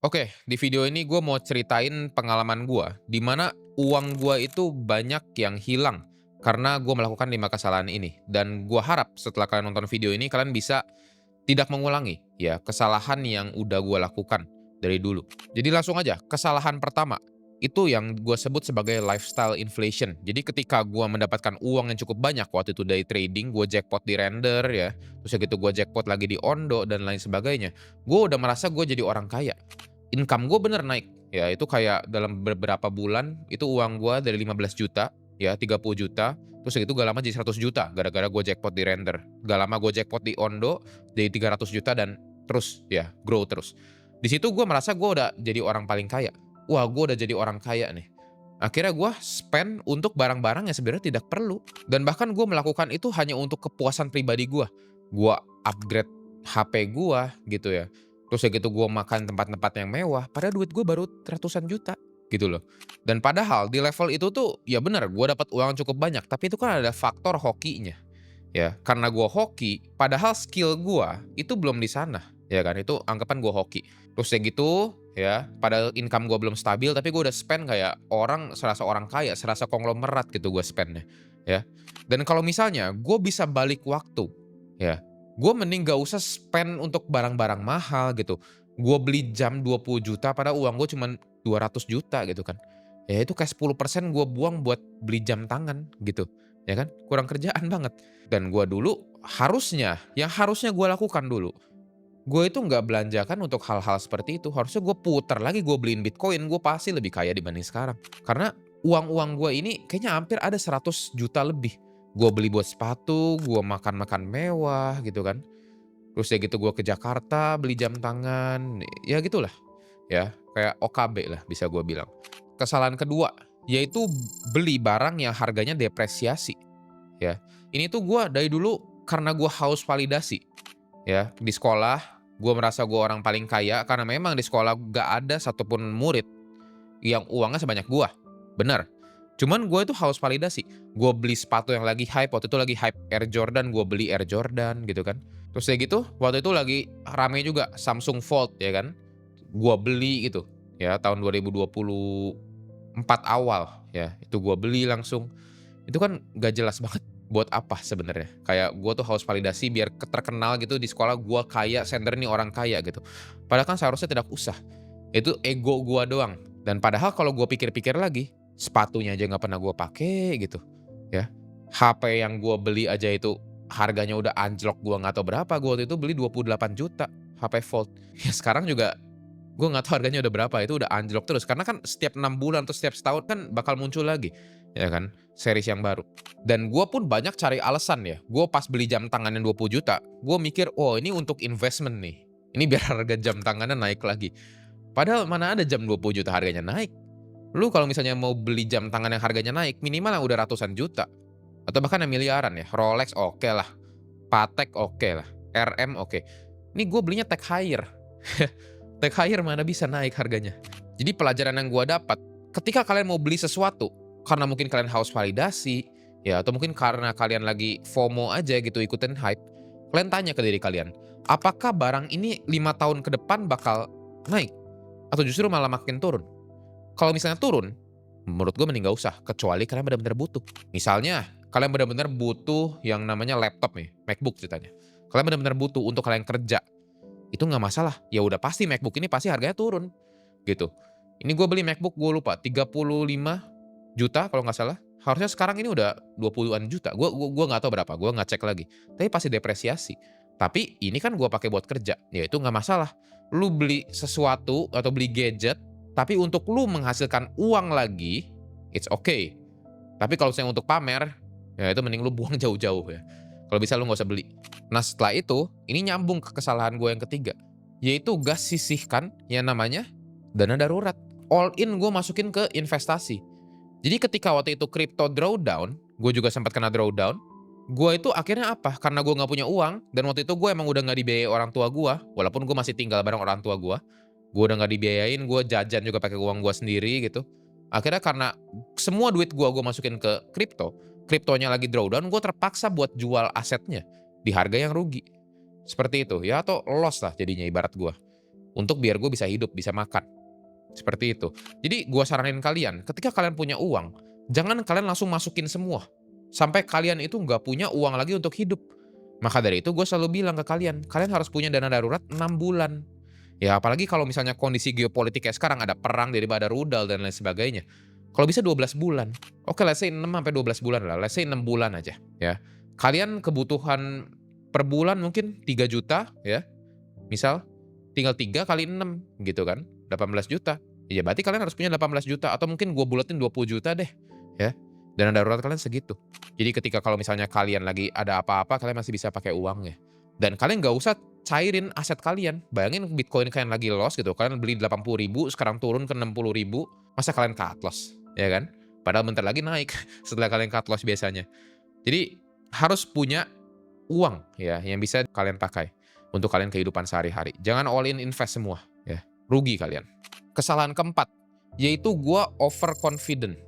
Oke, di video ini gue mau ceritain pengalaman gue, di mana uang gue itu banyak yang hilang karena gue melakukan 5 kesalahan ini. Dan gue harap setelah kalian nonton video ini, kalian bisa tidak mengulangi ya kesalahan yang udah gue lakukan dari dulu. Jadi langsung aja, kesalahan pertama itu yang gue sebut sebagai lifestyle inflation. Jadi ketika gue mendapatkan uang yang cukup banyak waktu itu dari trading, gue jackpot di render ya, terus gitu gue jackpot lagi di Ondo dan lain sebagainya. Gue udah merasa gue jadi orang kaya. Income gue bener naik, ya itu kayak dalam beberapa bulan, itu uang gue dari 15 juta, ya 30 juta, terus segitu gak lama jadi 100 juta, gara-gara gue jackpot di render. Gak lama gue jackpot di Ondo, jadi 300 juta dan terus ya, grow terus. Di situ gue merasa gue udah jadi orang paling kaya. Wah, gue udah jadi orang kaya nih. Akhirnya gue spend untuk barang-barang yang sebenarnya tidak perlu. Dan bahkan gue melakukan itu hanya untuk kepuasan pribadi gue. Gue upgrade HP gue gitu ya. Terus ya gitu gue makan tempat-tempat yang mewah, padahal duit gue baru ratusan juta, gitu loh. Dan padahal di level itu tuh, ya benar gue dapat uang cukup banyak, tapi itu kan ada faktor hokinya, ya. Karena gue hoki, padahal skill gue itu belum di sana, ya kan. Itu anggapan gue hoki. Terus ya gitu, ya, padahal income gue belum stabil, tapi gue udah spend kayak orang serasa orang kaya, serasa konglomerat gitu gue spendnya, ya. Dan kalau misalnya gue bisa balik waktu, ya, gue mending gak usah spend untuk barang-barang mahal gitu. Gue beli jam 20 juta padahal uang gue cuman 200 juta gitu kan. Ya itu kayak 10% gue buang buat beli jam tangan gitu. Ya kan? Kurang kerjaan banget. Dan gue dulu harusnya, yang harusnya gue lakukan dulu, gue itu nggak belanjakan untuk hal-hal seperti itu. Harusnya gue putar lagi, gue beliin Bitcoin, gue pasti lebih kaya dibanding sekarang. Karena uang-uang gue ini kayaknya hampir ada 100 juta lebih. Gue beli buat sepatu, gue makan-makan mewah gitu kan. Terus ya gitu gue ke Jakarta beli jam tangan, ya gitulah. Ya, kayak OKB lah bisa gue bilang. Kesalahan kedua, yaitu beli barang yang harganya depresiasi, ya. Ini tuh gue dari dulu karena gue haus validasi, ya. Di sekolah, gue merasa gue orang paling kaya karena memang di sekolah gak ada satupun murid yang uangnya sebanyak gue, bener. Cuman gue itu haus validasi. Gue beli sepatu yang lagi hype, waktu itu lagi hype Air Jordan, gue beli Air Jordan gitu kan. Terus ya gitu, waktu itu lagi rame juga Samsung Fold ya kan. Gue beli gitu, ya tahun 2024 awal ya, itu gue beli langsung. Itu kan gak jelas banget buat apa sebenarnya. Kayak gue tuh haus validasi biar terkenal gitu di sekolah gue kaya, sender nih orang kaya gitu. Padahal kan seharusnya tidak usah. Itu ego gue doang. Dan padahal kalau gue pikir-pikir lagi, sepatunya aja nggak pernah gue pakai gitu, ya. HP yang gue beli aja itu harganya udah anjlok, gue nggak tahu berapa, gue waktu itu beli 28 juta HP Fold. Ya sekarang juga gue nggak tahu harganya udah berapa, itu udah anjlok terus. Karena kan setiap 6 bulan atau setiap setahun kan bakal muncul lagi, ya kan, series yang baru. Dan gue pun banyak cari alasan ya, gue pas beli jam tangan yang 20 juta, gue mikir, "Oh ini untuk investment nih, ini biar harga jam tangannya naik lagi." Padahal mana ada jam 20 juta harganya naik. Lu kalau misalnya mau beli jam tangan yang harganya naik, minimal yang udah ratusan juta, atau bahkan yang miliaran ya, Rolex oke lah, Patek oke lah, RM oke. Ini gue belinya Tag Heuer. Tag Heuer mana bisa naik harganya. Jadi pelajaran yang gue dapat, ketika kalian mau beli sesuatu, karena mungkin kalian haus validasi, ya atau mungkin karena kalian lagi FOMO aja gitu ikutin hype, kalian tanya ke diri kalian, apakah barang ini 5 tahun ke depan bakal naik? Atau justru malah makin turun? Kalau misalnya turun, menurut gue mending nggak usah, kecuali kalian benar-benar butuh. Misalnya, kalian benar-benar butuh yang namanya laptop nih, MacBook ceritanya. Kalian benar-benar butuh untuk kalian kerja, itu nggak masalah. Ya udah pasti MacBook ini pasti harganya turun, gitu. Ini gue beli MacBook gue lupa 35 juta kalau nggak salah. Harusnya sekarang ini udah 20-an juta. Gue nggak tahu berapa, gue nggak cek lagi. Tapi pasti depresiasi. Tapi ini kan gue pakai buat kerja, ya itu nggak masalah. Lu beli sesuatu atau beli gadget, tapi untuk lu menghasilkan uang lagi, it's okay. Tapi kalau misalnya untuk pamer, ya itu mending lu buang jauh-jauh ya. Kalau bisa lu nggak usah beli. Nah setelah itu, ini nyambung ke kesalahan gue yang ketiga. Yaitu gas sisihkan yang namanya dana darurat. All in gue masukin ke investasi. Jadi ketika waktu itu crypto drawdown, gue juga sempat kena drawdown. Gue itu akhirnya apa? Karena gue nggak punya uang, dan waktu itu gue emang udah nggak dibiayai orang tua gue, walaupun gue masih tinggal bareng orang tua gue. Gue udah nggak dibiayain, gue jajan juga pakai uang gue sendiri gitu. Akhirnya karena semua duit gue masukin ke kripto, kriptonya lagi drawdown, gue terpaksa buat jual asetnya di harga yang rugi. Seperti itu, ya atau loss lah jadinya ibarat gue. untuk biar gue bisa hidup, bisa makan. Seperti itu. Jadi gue saranin kalian, ketika kalian punya uang, jangan kalian langsung masukin semua. Sampai kalian itu nggak punya uang lagi untuk hidup. Maka dari itu gue selalu bilang ke kalian, kalian harus punya dana darurat 6 bulan. Ya apalagi kalau misalnya kondisi geopolitik kayak sekarang ada perang daripada rudal dan lain sebagainya. Kalau bisa 12 bulan. Oke, let's say 6 sampai 12 bulan lah. Let's say 6 bulan aja ya. Kalian kebutuhan per bulan mungkin 3 juta ya. Misal tinggal 3 kali 6 gitu kan. 18 juta. Ya berarti kalian harus punya 18 juta atau mungkin gue bulatin 20 juta deh ya. Dana darurat kalian segitu. Jadi ketika kalau misalnya kalian lagi ada apa-apa, kalian masih bisa pakai uangnya. Dan kalian nggak usah cairin aset kalian. Bayangin Bitcoin kalian lagi loss gitu, kalian beli 80.000, sekarang turun ke 60.000, masa kalian cut loss, ya kan? Padahal bentar lagi naik setelah kalian cut loss biasanya. Jadi harus punya uang ya yang bisa kalian pakai untuk kalian kehidupan sehari-hari. Jangan all in invest semua ya, rugi kalian. Kesalahan keempat, yaitu gue overconfident.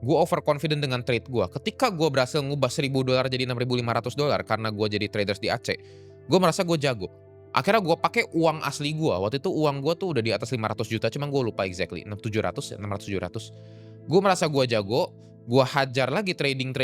Gue overconfident dengan trade gue. Ketika gue berhasil ngubah $1.000 jadi $6.500 karena gue jadi traders di Aceh, gue merasa gue jago. Akhirnya gue pakai uang asli gue. Waktu itu uang gue tuh udah di atas 500 juta, cuma gue lupa exactly. 700, 600, 700. Gue merasa gue jago, gue hajar lagi trading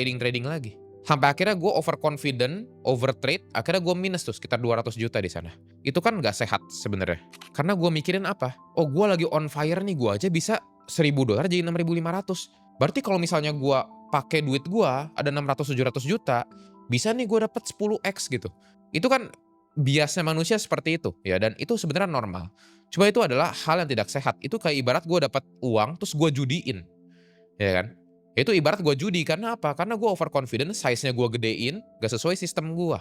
lagi. Sampai akhirnya gue overconfident, overtrade, akhirnya gue minus tuh sekitar 200 juta di sana. Itu kan gak sehat sebenarnya. Karena gue mikirin apa? Oh, gue lagi on fire nih, gue aja bisa $1.000 jadi 6.500. Berarti kalau misalnya gue pakai duit gue ada 600-700 juta, bisa nih gue dapat 10x gitu. Itu kan biasnya manusia seperti itu ya, dan itu sebenarnya normal. Cuma itu adalah hal yang tidak sehat. Itu kayak ibarat gue dapat uang terus gue judiin, ya kan? Itu ibarat gue judi karena apa? Karena gue overconfident, size-nya gue gedein, gak sesuai sistem gue.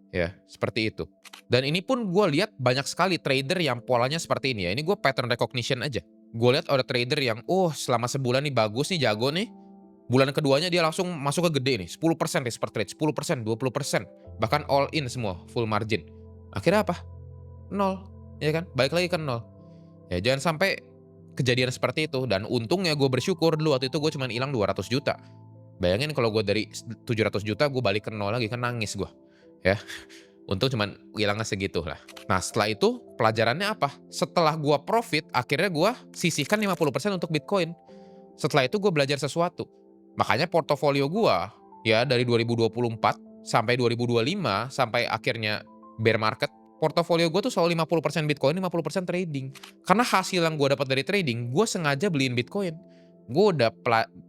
Ya, seperti itu. Dan ini pun gue lihat banyak sekali trader yang polanya seperti ini ya. Ini gue pattern recognition aja. Gue lihat ada trader yang, selama sebulan nih bagus nih, jago nih. Bulan keduanya dia langsung masuk ke gede nih. 10% risk per trade, 10%, 20%. Bahkan all in semua, full margin. Akhirnya apa? Nol. Ya kan? Balik lagi ke nol. Ya jangan sampai kejadian seperti itu. Dan untungnya gue bersyukur dulu waktu itu gue cuma hilang 200 juta. Bayangin kalau gue dari 700 juta gue balik ke nol lagi, kan nangis gue. Ya. Untung cuman hilangnya segitu lah. Nah setelah itu pelajarannya apa? Setelah gue profit, akhirnya gue sisihkan 50% untuk Bitcoin. Setelah itu gue belajar sesuatu. Makanya portofolio gue ya dari 2024 sampai 2025 sampai akhirnya bear market, portofolio gue tuh selalu 50% Bitcoin, 50% trading. Karena hasil yang gue dapat dari trading, gue sengaja beliin Bitcoin. Gue udah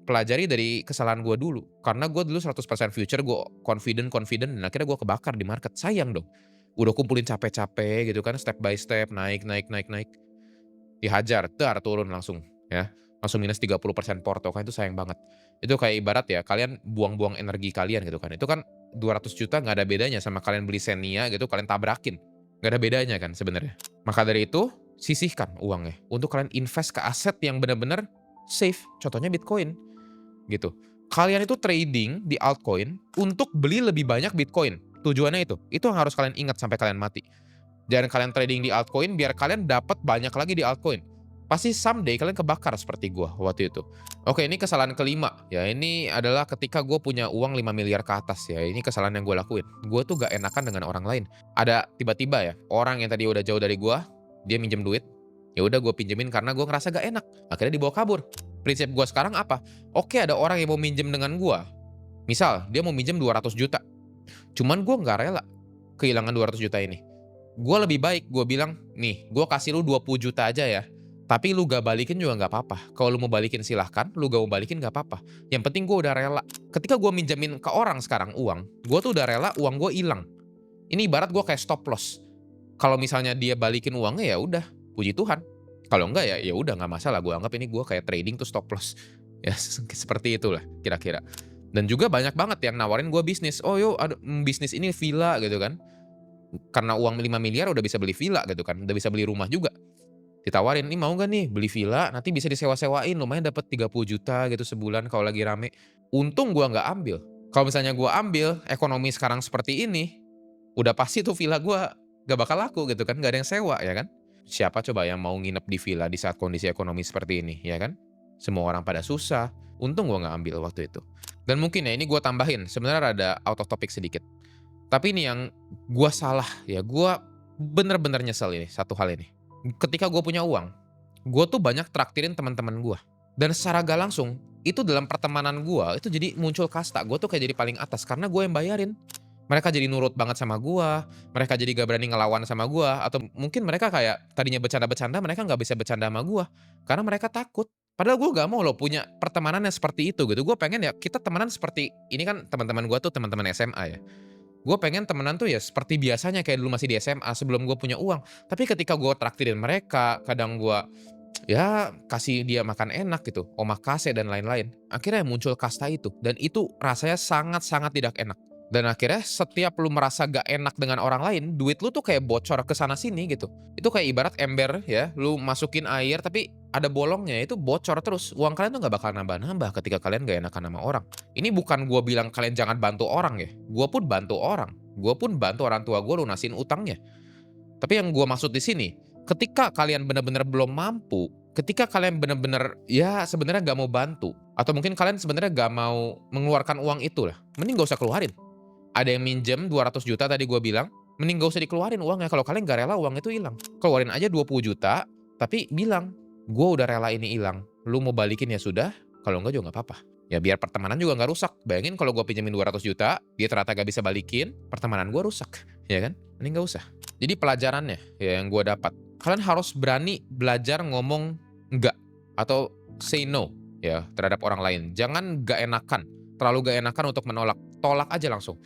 pelajari dari kesalahan gue dulu. Karena gue dulu 100% future, gue confident, dan akhirnya gue kebakar di market. Sayang dong. Udah kumpulin capek-capek gitu kan, step by step, naik. Dihajar, turun langsung ya. Langsung minus 30% porto, kan itu sayang banget. Itu kayak ibarat ya, kalian buang-buang energi kalian gitu kan. Itu kan 200 juta nggak ada bedanya sama kalian beli Xenia gitu, kalian tabrakin. Nggak ada bedanya kan sebenarnya. Maka dari itu, sisihkan uangnya untuk kalian invest ke aset yang benar-benar safe, contohnya Bitcoin gitu. Kalian itu trading di altcoin untuk beli lebih banyak Bitcoin. Tujuannya itu yang harus kalian ingat sampai kalian mati. Jangan kalian trading di altcoin biar kalian dapat banyak lagi di altcoin. Pasti someday kalian kebakar seperti gua waktu itu. Oke, ini kesalahan kelima. Ya, ini adalah ketika gue punya uang 5 miliar ke atas ya. Ini kesalahan yang gue lakuin. Gue tuh gak enakan dengan orang lain. Ada tiba-tiba ya, orang yang tadi udah jauh dari gua, dia minjem duit. Ya udah gue pinjemin karena gue ngerasa gak enak. Akhirnya dibawa kabur. Prinsip gue sekarang apa? Oke, ada orang yang mau minjem dengan gue. Misal, dia mau minjem 200 juta. Cuman gue gak rela kehilangan 200 juta ini. Gue lebih baik, gue bilang, nih, gue kasih lu 20 juta aja ya. Tapi lu gak balikin juga gak apa-apa. Kalau lu mau balikin silahkan, lu gak mau balikin gak apa-apa. Yang penting gue udah rela. Ketika gue minjemin ke orang sekarang uang, gue tuh udah rela uang gue hilang. Ini ibarat gue kayak stop loss. Kalau misalnya dia balikin uangnya ya udah, puji Tuhan. Kalau enggak ya udah nggak masalah. Gue anggap ini gue kayak trading tuh stop loss. Ya seperti itulah kira-kira. Dan juga banyak banget yang nawarin gue bisnis. Oh yuk ada bisnis ini villa gitu kan. Karena uang 5 miliar udah bisa beli villa gitu kan. Udah bisa beli rumah juga. Ditawarin, "Ini mau gak nih beli villa, nanti bisa disewa-sewain, lumayan dapat 30 juta gitu sebulan kalau lagi rame." Untung gua nggak ambil. Kalau misalnya gua ambil, ekonomi sekarang seperti ini, udah pasti tuh villa gua gak bakal laku gitu kan, gak ada yang sewa ya kan. Siapa coba yang mau nginep di villa di saat kondisi ekonomi seperti ini, ya kan? Semua orang pada susah. Untung gua nggak ambil waktu itu. Dan mungkin ya ini gua tambahin, sebenarnya ada out of topic sedikit. Tapi ini yang gua salah ya, gua bener-bener nyesel ini, satu hal ini. Ketika gue punya uang, gue tuh banyak traktirin teman-teman gue. Dan secara gak langsung, itu dalam pertemanan gue, itu jadi muncul kasta. Gue tuh kayak jadi paling atas karena gue yang bayarin. Mereka jadi nurut banget sama gue, mereka jadi gak berani ngelawan sama gue, atau mungkin mereka kayak tadinya bercanda-bercanda, mereka nggak bisa bercanda sama gue, karena mereka takut. Padahal gue gak mau loh punya pertemanan yang seperti itu gitu. Gue pengen ya kita temenan seperti ini kan teman-teman gue tuh teman-teman SMA ya. Gue pengen temenan tuh ya seperti biasanya kayak dulu masih di SMA sebelum gue punya uang. Tapi ketika gue traktirin mereka, kadang gue ya kasih dia makan enak gitu, omakase dan lain-lain. Akhirnya muncul kasta itu dan itu rasanya sangat-sangat tidak enak. Dan akhirnya setiap lu merasa gak enak dengan orang lain, duit lu tuh kayak bocor ke sana sini gitu. Itu kayak ibarat ember ya, lu masukin air tapi ada bolongnya, itu bocor terus. Uang kalian tuh gak bakal nambah-nambah ketika kalian gak enakan sama orang. Ini bukan gua bilang kalian jangan bantu orang ya. Gua pun bantu orang. Gua pun bantu orang tua gua lunasin utangnya. Tapi yang gua maksud di sini, ketika kalian benar-benar belum mampu, ketika kalian benar-benar ya sebenarnya nggak mau bantu, atau mungkin kalian sebenarnya nggak mau mengeluarkan uang itu lah, mending nggak usah keluarin. Ada yang minjem 200 juta tadi gua bilang, mending gak usah dikeluarin uangnya kalau kalian gak rela uang itu hilang. Keluarin aja 20 juta, tapi bilang, "Gua udah rela ini hilang. Lu mau balikin ya sudah, kalau enggak juga nggak apa-apa." Ya biar pertemanan juga nggak rusak. Bayangin kalau gua pinjemin 200 juta, dia ternyata gak bisa balikin, pertemanan gua rusak, ya kan? Mending gak usah. Jadi pelajarannya ya yang gua dapat, kalian harus berani belajar ngomong enggak atau say no ya terhadap orang lain. Jangan gak enakan, terlalu gak enakan untuk menolak. Tolak aja langsung.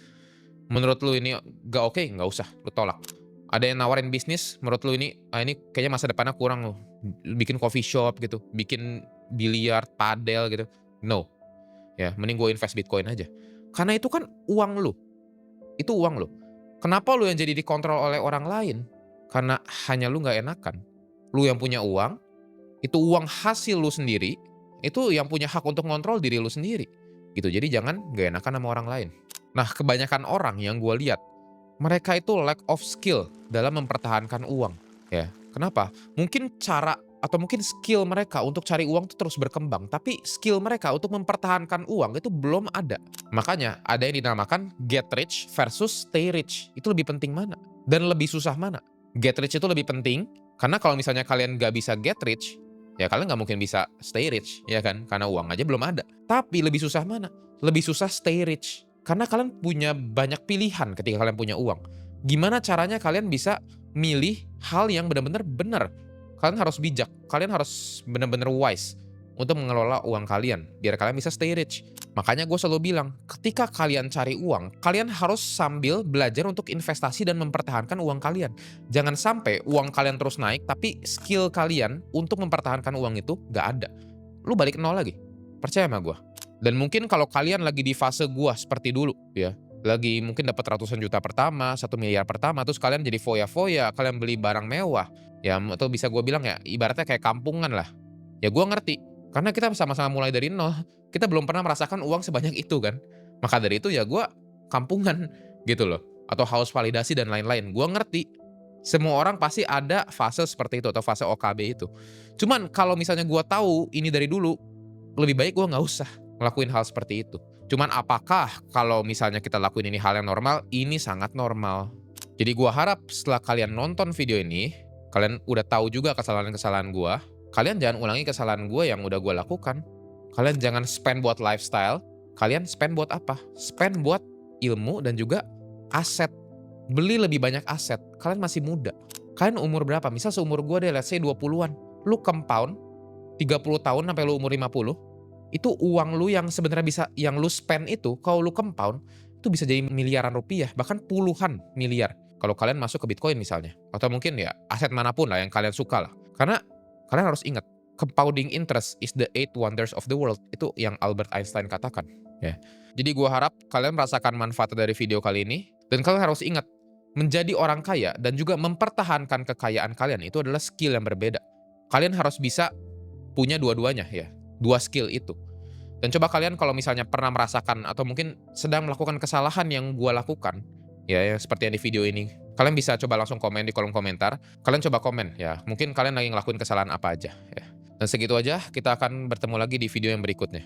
Menurut lu ini gak oke, nggak usah, lu tolak. Ada yang nawarin bisnis, menurut lu ini, ini kayaknya masa depannya kurang loh. Bikin coffee shop gitu, bikin biliar, padel gitu. No, ya mending gue invest Bitcoin aja. Karena itu kan uang lu, itu uang lu. Kenapa lu yang jadi dikontrol oleh orang lain? Karena hanya lu nggak enakan. Lu yang punya uang, itu uang hasil lu sendiri, itu yang punya hak untuk ngontrol diri lu sendiri. Gitu, jadi jangan nggak enakan sama orang lain. Nah, kebanyakan orang yang gue lihat, mereka itu lack of skill dalam mempertahankan uang, ya. Kenapa? Mungkin cara atau mungkin skill mereka untuk cari uang itu terus berkembang, tapi skill mereka untuk mempertahankan uang itu belum ada. Makanya ada yang dinamakan get rich versus stay rich. Itu lebih penting mana? Dan lebih susah mana? Get rich itu lebih penting, karena kalau misalnya kalian gak bisa get rich, ya kalian nggak mungkin bisa stay rich, ya kan? Karena uang aja belum ada. Tapi lebih susah mana? Lebih susah stay rich. Karena kalian punya banyak pilihan ketika kalian punya uang. Gimana caranya kalian bisa milih hal yang benar-benar benar. Kalian harus bijak, kalian harus benar-benar wise untuk mengelola uang kalian, biar kalian bisa stay rich. Makanya gue selalu bilang, ketika kalian cari uang, kalian harus sambil belajar untuk investasi dan mempertahankan uang kalian. Jangan sampai uang kalian terus naik, tapi skill kalian untuk mempertahankan uang itu gak ada. Lu balik nol lagi, percaya sama gue. Dan mungkin kalau kalian lagi di fase gua seperti dulu ya, lagi mungkin dapat ratusan juta pertama, 1 miliar pertama, terus kalian jadi foya-foya, kalian beli barang mewah, ya atau bisa gua bilang ya ibaratnya kayak kampungan lah. Ya gua ngerti, karena kita sama-sama mulai dari nol, kita belum pernah merasakan uang sebanyak itu kan. Maka dari itu ya gua kampungan gitu loh, atau haus validasi dan lain-lain. Gua ngerti, semua orang pasti ada fase seperti itu atau fase OKB itu. Cuman kalau misalnya gua tahu ini dari dulu, lebih baik gua nggak usah ngelakuin hal seperti itu. Cuman apakah kalau misalnya kita lakuin ini hal yang normal? Ini sangat normal. Jadi gua harap setelah kalian nonton video ini, kalian udah tahu juga kesalahan-kesalahan gua. Kalian jangan ulangi kesalahan gua yang udah gua lakukan. Kalian jangan spend buat lifestyle. Kalian spend buat apa? Spend buat ilmu dan juga aset. Beli lebih banyak aset. Kalian masih muda. Kalian umur berapa? Misal seumur gua deh, let's say 20-an. Lu compound 30 tahun sampai lu umur 50, itu uang lu yang sebenarnya bisa yang lu spend itu kalau lu compound itu bisa jadi miliaran rupiah, bahkan puluhan miliar kalau kalian masuk ke Bitcoin misalnya. Atau mungkin ya aset manapun lah yang kalian suka lah. Karena kalian harus ingat, compounding interest is the eight wonders of the world. Itu yang Albert Einstein katakan, ya. Jadi gua harap kalian merasakan manfaat dari video kali ini dan kalian harus ingat, menjadi orang kaya dan juga mempertahankan kekayaan kalian itu adalah skill yang berbeda. Kalian harus bisa punya dua-duanya ya. Dua skill itu. Dan coba kalian kalau misalnya pernah merasakan atau mungkin sedang melakukan kesalahan yang gua lakukan, ya yang seperti yang di video ini, kalian bisa coba langsung komen di kolom komentar. Kalian coba komen ya, mungkin kalian lagi ngelakuin kesalahan apa aja ya. Dan segitu aja, kita akan bertemu lagi di video yang berikutnya.